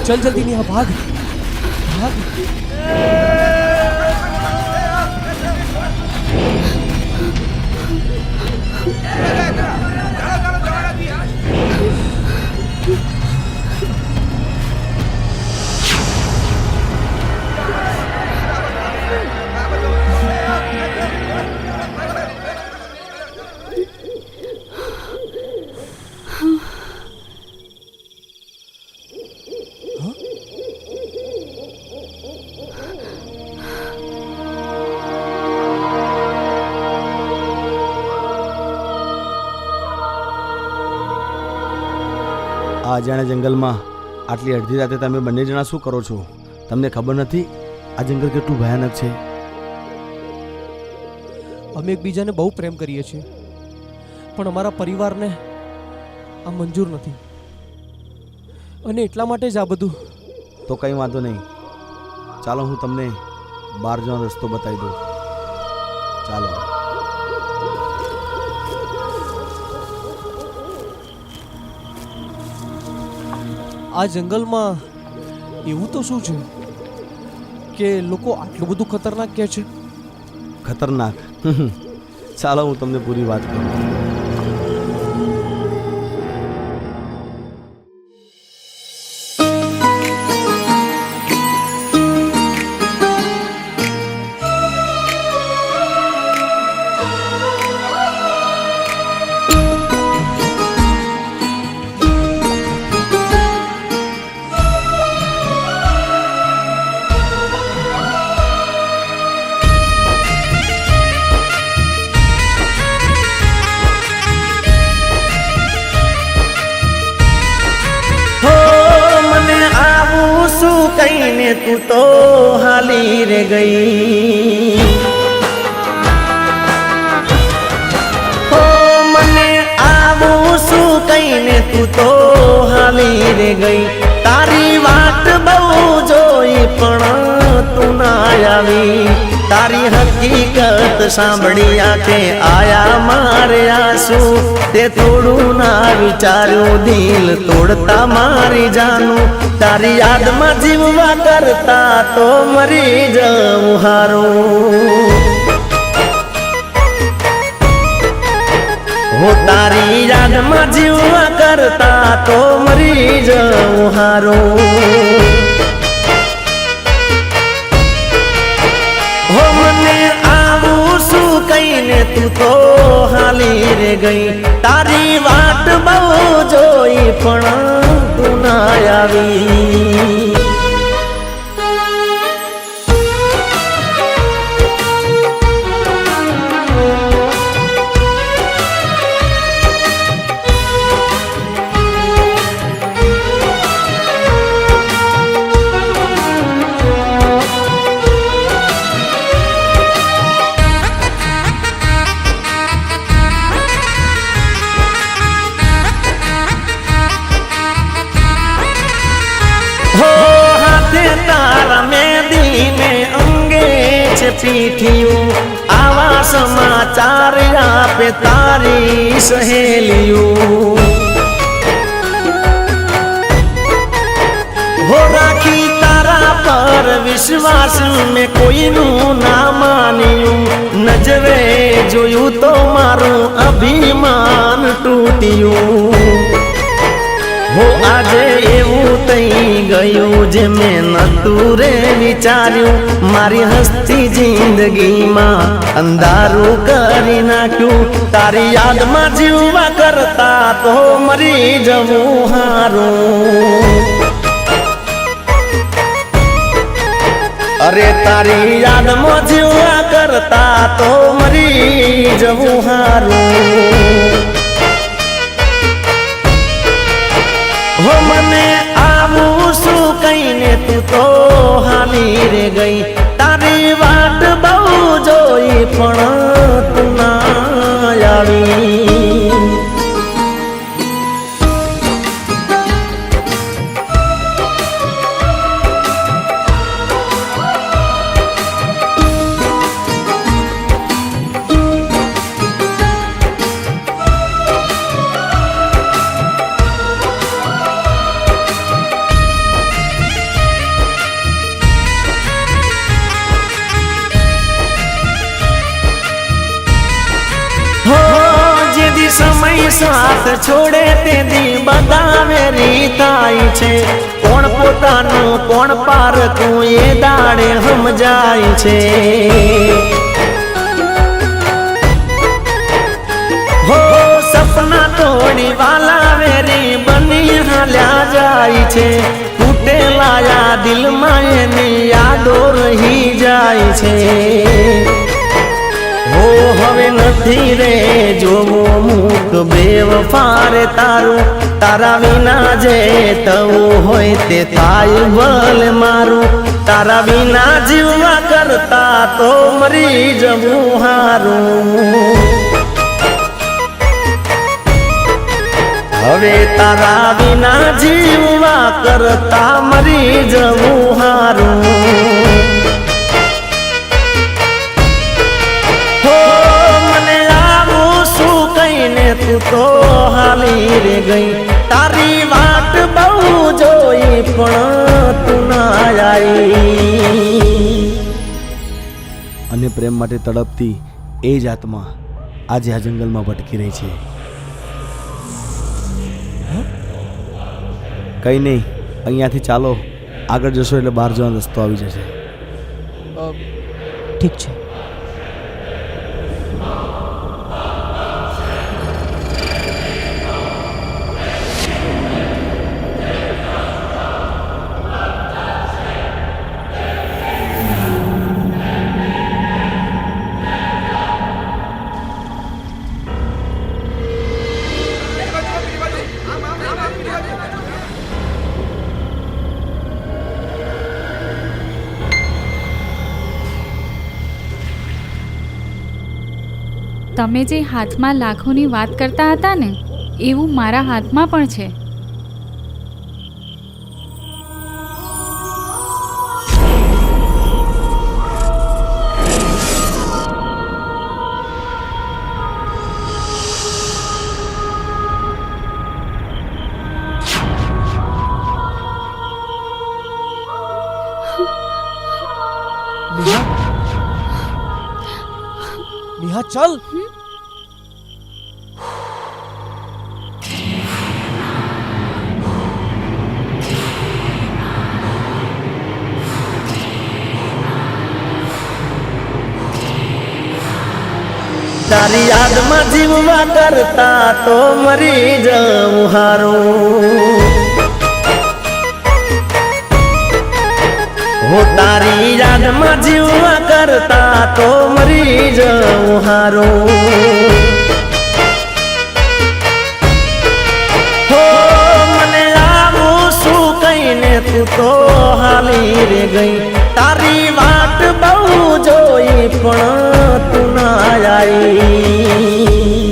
चल जल्दी नहीं, भाग भाग। આ અજાણ્યા જંગલમાં આટલી અડધી રાતે તમે બંને જણા શું કરો છો? તમને ખબર નથી આ જંગલ કેટલું ભયાનક છે? અમે એકબીજાને બહુ પ્રેમ કરીએ છીએ, પણ અમારા પરિવારને આ મંજૂર નથી, અને એટલા માટે જ આ બધું. તો કંઈ વાંધો નહીં, ચાલો હું તમને બહાર જવાનો રસ્તો બતાવી દઉં. ચાલો. આ જંગલમાં એવું તો શું છે કે લોકો આટલું બધું ખતરનાક કહે છે? ખતરનાક? ચાલો હું તમને પૂરી વાત કરું. કઈને તું તો હાલી રે ગઈ, હો મને આવું શું કઈને તું તો હાલી રે ગઈ. તારી વાત બહુ જોઈ પણ તું ના આવી, તારી હકીકત સાંભળી આંખે આયા મારે આંસુ. તે થોડું ના વિચાર્યું, દિલ તોડતા મારી જાનું. તારી યાદમાં જીવવા કરતા તો મરી જવું હારું. હો તારી યાદમાં જીવવા કરતા તો મરી જવું હારું. હો મને આવું શું કઈને તું તો હાલી રે ગઈ. તારી વાટ બહુ જોઈ પણ તું ના આવી. પીઠિયું આવા સમાચાર આપે તારી સહેલિયું. હો રાખી તારા પર વિશ્વાસ મેં કોઈનું ના માન્યું. નજરે જોયું તો મારું અભિમાન તૂટ્યું. હો આજે એવું થઈ ગયું જે મેં નતું રે વિચાર્યું. મારી હસતી જિંદગીમાં અંધારું કરી નાખ્યું. તારી યાદમાં જીવવા કરતા તો મરી જવું હારું. અરે તારી યાદમાં જીવવા કરતા તો મરી જવું હારું. હો મને આવું શું કઈને તું તો હાલી રે ગઈ. તારી વાટ બહુ જોઈ પણ તું ના આવી. સાથ છોડે તે દી બધાવે રીતાય છે કોણ પોતાનું કોણ પારકું એ દાડે સમજાય છે હો સપના તોડી વાલા વેરી બની હાલ્યા જાય છે તૂટેલા દિલમાં એની યાદો રહી જાય છે હો હવે નથી રે જોવો મુખ બેવફારે તારું તારા વિના જે તવું હોય તે થાય ભલે મારું તારા વિના જીવવા કરતા તો મરી જવું હારું હવે તારા વિના જીવવા કરતા મરી જવું હારું હો મને આવું શું કહીને તું તો હાલી રે ગઈ તારી વાટ બહુ જોઈ પણ તું ના આવી અને પ્રેમ માટે તડપતી એ જ આત્મા આજે આ જંગલમાં ભટકી રહી છે કંઈ નહીં અહીંયાથી ચાલો આગળ જશો એટલે બહાર જવાનો રસ્તો આવી જશે ઠીક છે તમે જે હાથમાં લાખોની વાત કરતા હતા ને એવું મારા હાથમાં પણ છે નેહા ચલ તારી યાદમાં જીવવા કરતા તો મરી જવું હારું હો તારી યાદમાં જીવવા કરતા તો મરી જવું હારું હો મને આવું શું કહીને તું તો હાલી રે ગઈ તારી વાટ બહુ જોઈ પણ તું ના આવી